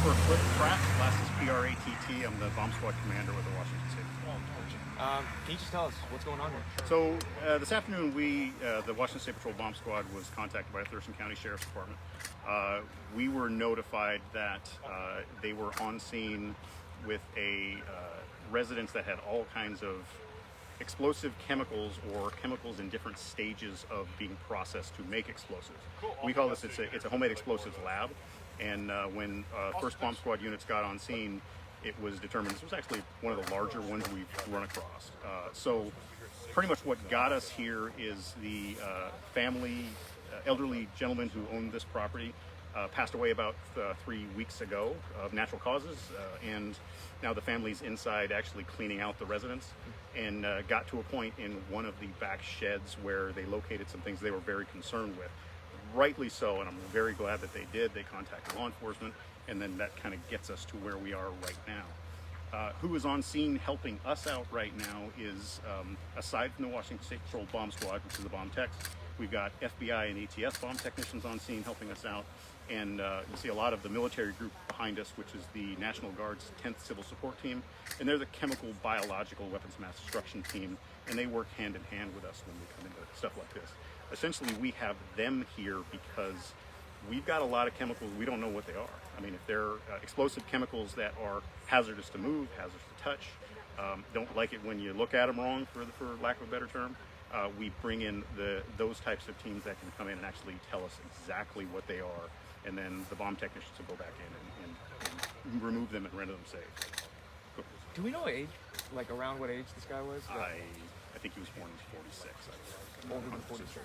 for a quick crack. Last is PRATT. I'm the bomb squad commander with the Washington State. Can you just tell us what's going on here? So this afternoon, the Washington State Patrol Bomb Squad was contacted by the Thurston County Sheriff's Department. We were notified that they were on scene with a residence that had all kinds of explosive chemicals or chemicals in different stages of being processed to make explosives. We call this, it's a homemade explosives lab. And when first bomb squad units got on scene, it was determined this was actually one of the larger ones we've run across. So pretty much what got us here is the family, elderly gentleman who owned this property passed away about 3 weeks ago of natural causes, and now the family's inside actually cleaning out the residence, and got to a point in one of the back sheds where they located some things they were very concerned with. Rightly so, and I'm very glad that they did. They contacted law enforcement, and then that kind of gets us to where we are right now. Who is on scene helping us out right now is, aside from the Washington State Patrol Bomb Squad, which is the bomb techs, we've got FBI and ATS bomb technicians on scene helping us out, and you see a lot of the military group behind us, which is the National Guard's 10th Civil Support Team, and they're the chemical, biological weapons mass destruction team, and they work hand in hand with us when we come into stuff like this. Essentially, we have them here because we've got a lot of chemicals, we don't know what they are. I mean, if they're explosive chemicals that are hazardous to move, hazardous to touch, don't like it when you look at them wrong, for lack of a better term, we bring in those types of teams that can come in and actually tell us exactly what they are, and then the bomb technicians will go back in and remove them and render them safe. Do we know age, like around what age this guy was? I think he was born in 46. Older than 46.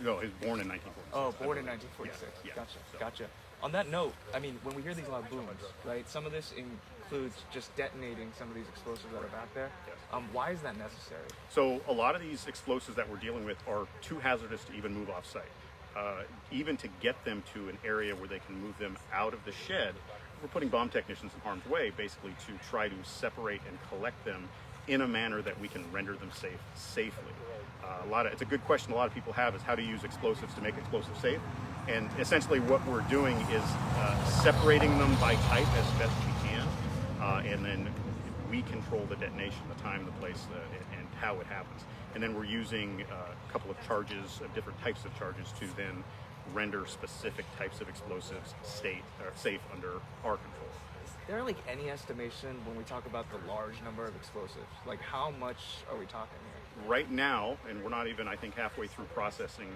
No, he was born in 1946. Oh, born in 1946. Yeah, Gotcha. so. Gotcha. On that note, I mean, when we hear these loud booms, right? Some of this includes just detonating some of these explosives that are back there. Yes. Why is that necessary? So a lot of these explosives that we're dealing with are too hazardous to even move off site. Even to get them to an area where they can move them out of the shed, we're putting bomb technicians in harm's way, basically to try to separate and collect them in a manner that we can render them safely. It's a good question a lot of people have, is how to use explosives to make explosives safe. And essentially what we're doing is separating them by type as best we can, and then we control the detonation, the time, the place, and how it happens. And then we're using a couple of charges, different types of charges, to then render specific types of explosives safe under our control. Is there like any estimation when we talk about the large number of explosives? Like how much are we talking here? Right now, and we're not even, I think, halfway through processing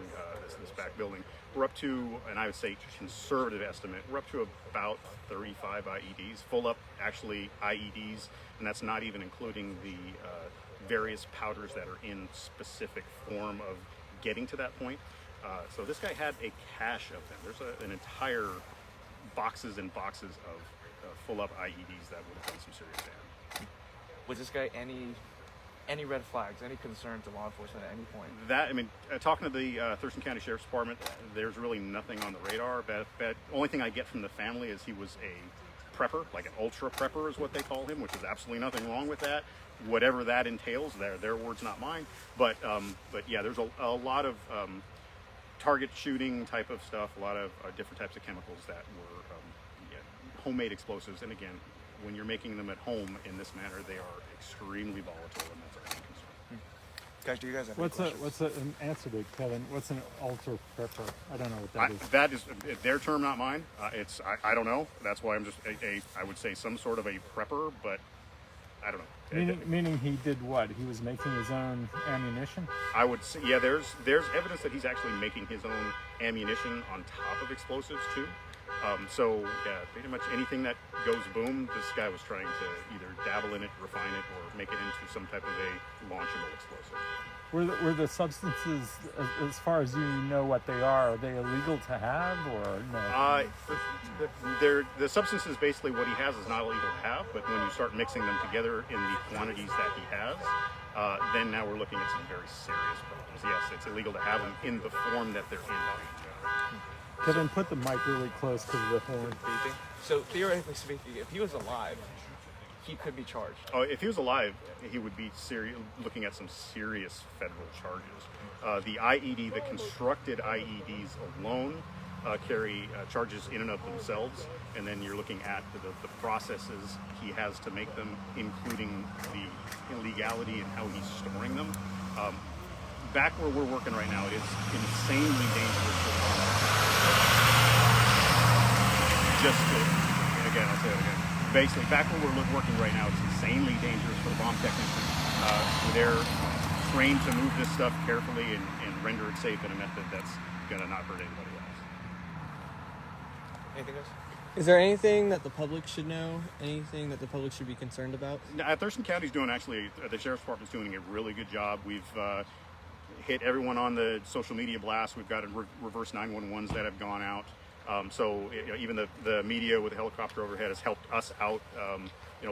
this back building, we're up to, and I would say conservative estimate, we're up to about 35 IEDs, full up actually IEDs, and that's not even including the various powders that are in specific form of getting to that point. So this guy had a cache of them. There's an entire boxes and boxes of full up IEDs that would have done some serious damage. Was this guy any red flags, any concern to law enforcement at any point? That, I mean, talking to the Thurston County Sheriff's Department, there's really nothing on the radar. The only thing I get from the family is he was a prepper, like an ultra prepper is what they call him, which is absolutely nothing wrong with that. Whatever that entails, their words, not mine. But yeah, there's a lot of target shooting type of stuff, a lot of different types of chemicals that were homemade explosives. And again, when you're making them at home in this manner, they are extremely volatile, and that's our main concern. Guys, do you guys have any questions? What's an answer to Kevin? What's an ultra prepper? I don't know what that is. That is their term, not mine. I don't know. That's why I'm just I would say some sort of a prepper, but I don't know. Meaning he did what? He was making his own ammunition? I would say, yeah, there's evidence that he's actually making his own ammunition on top of explosives too. So yeah, pretty much anything that goes boom, this guy was trying to either dabble in it, refine it, or make it into some type of a launchable explosive. Were the substances, as far as you know what they are they illegal to have, or no? The substances, basically what he has is not illegal to have, but when you start mixing them together in the quantities that he has, then now we're looking at some very serious problems. Yes, it's illegal to have them in the form that they're in. Kevin, put the mic really close to the horn. So theoretically speaking, if he was alive, he could be charged. Oh, if he was alive, he would be looking at some serious federal charges. The IED, the constructed IEDs alone, carry charges in and of themselves, and then you're looking at the processes he has to make them, including the illegality and how he's storing them. Back where we're working right now, it is insanely dangerous for the and again, I'll say it again. Basically, back where we're working right now, it's insanely dangerous for the bomb technicians. They're trained to move this stuff carefully and render it safe in a method that's going to not hurt anybody else. Anything else? Is there anything that the public should know? Anything that the public should be concerned about? Thurston County's doing, actually, the Sheriff's Department's doing a really good job. We've hit everyone on the social media blast. We've got reverse 911s that have gone out. So even the media with the helicopter overhead has helped us out,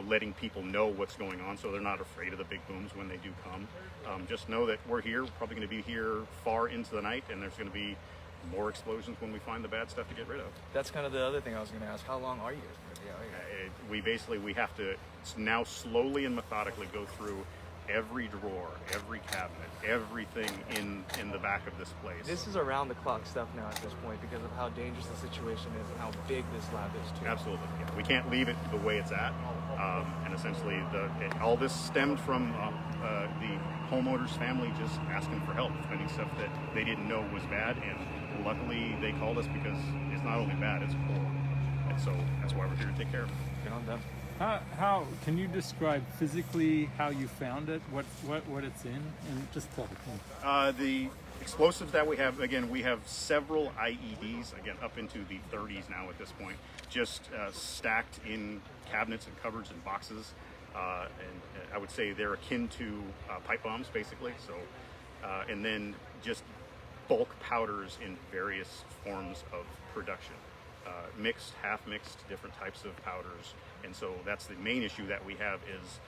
letting people know what's going on, so they're not afraid of the big booms when they do come. Just know that we're here. We're probably going to be here far into the night, and there's going to be more explosions when we find the bad stuff to get rid of. That's kind of the other thing I was going to ask. How long are you guys going to be out here? We have to now slowly and methodically go through every drawer, every cabinet, everything in the back of this place. This is around the clock stuff now at this point because of how dangerous the situation is and how big this lab is too. Absolutely. Yeah. We can't leave it the way it's at. And essentially, all this stemmed from the homeowner's family just asking for help, finding stuff that they didn't know was bad, and luckily they called us because it's not only bad, it's poor. And so that's why we're here to take care of it. Good on them. How can you describe physically how you found it? What it's in, and just tell the thing. The explosives that we have, again, we have several IEDs, again, up into the 30s now at this point, just stacked in cabinets and cupboards and boxes. And I would say they're akin to pipe bombs, basically. So, and then just bulk powders in various forms of production. Mixed, half-mixed, different types of powders. And so that's the main issue that we have is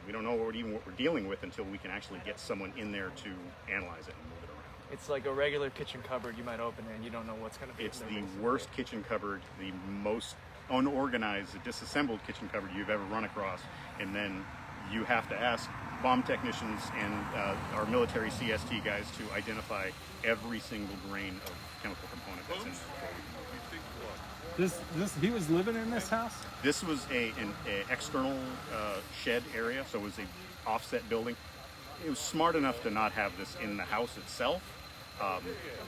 we don't know what we're dealing with until we can actually get someone in there to analyze it and move it around. It's like a regular kitchen cupboard. You might open it and you don't know what's going to be. It's the worst kitchen cupboard, the most unorganized, disassembled kitchen cupboard you've ever run across. And then you have to ask bomb technicians and our military CST guys to identify every single grain of chemical component that's in there. He was living in this house? This was an external shed area, so it was an offset building. It was smart enough to not have this in the house itself,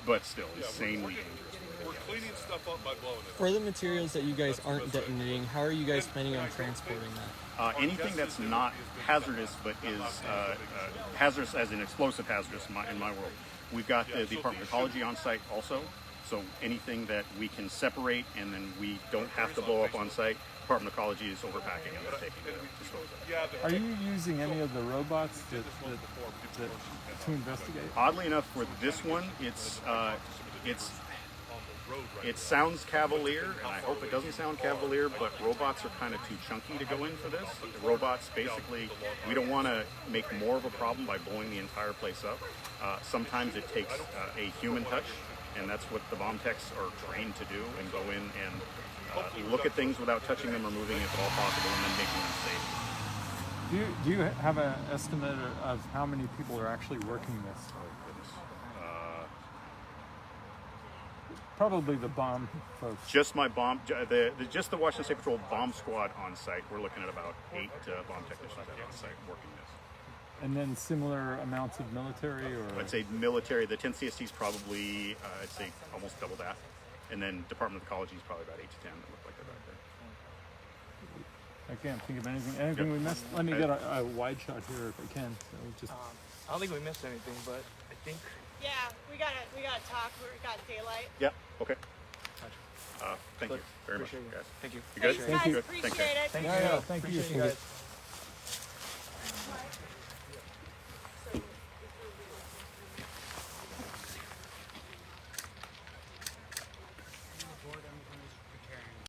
but still insanely dangerous. We're cleaning stuff up by blowing it. For the materials that you guys aren't detonating, how are you guys planning on transporting that? Anything that's not hazardous but is hazardous as an explosive hazardous in my world. We've got the Department of Ecology on site also. So anything that we can separate and then we don't have to blow up on site, Department of Ecology is overpacking and they're taking to dispose of. Are you using any of the robots to investigate? Oddly enough, for this one, it sounds cavalier, and I hope it doesn't sound cavalier, but robots are kind of too chunky to go in for this. The robots, basically, we don't want to make more of a problem by blowing the entire place up. Sometimes it takes a human touch, and that's what the bomb techs are trained to do, and go in and look at things without touching them or moving if at all possible, and then making them safe. Do you have an estimate of how many people are actually working this? Oh, goodness. Probably the bomb folks. Just my just the Washington State Patrol bomb squad on site. We're looking at about 8 bomb technicians on site working this. And then similar amounts of military, or I'd say military. The 10 CST is probably I'd say almost double that, and then Department of Ecology is probably about 8 to 10 that look like they're back there. I can't think of anything we missed. Let me get a wide shot here if I can. So just I don't think we missed anything, but I think. Yeah, we gotta talk. We got daylight. Yeah. Okay. Thank you very much, Appreciate you. guys. Thank you. You good? Thanks, Thank guys. you. Appreciate Thanks, it. Thank yeah, you. thank you. Appreciate you guys.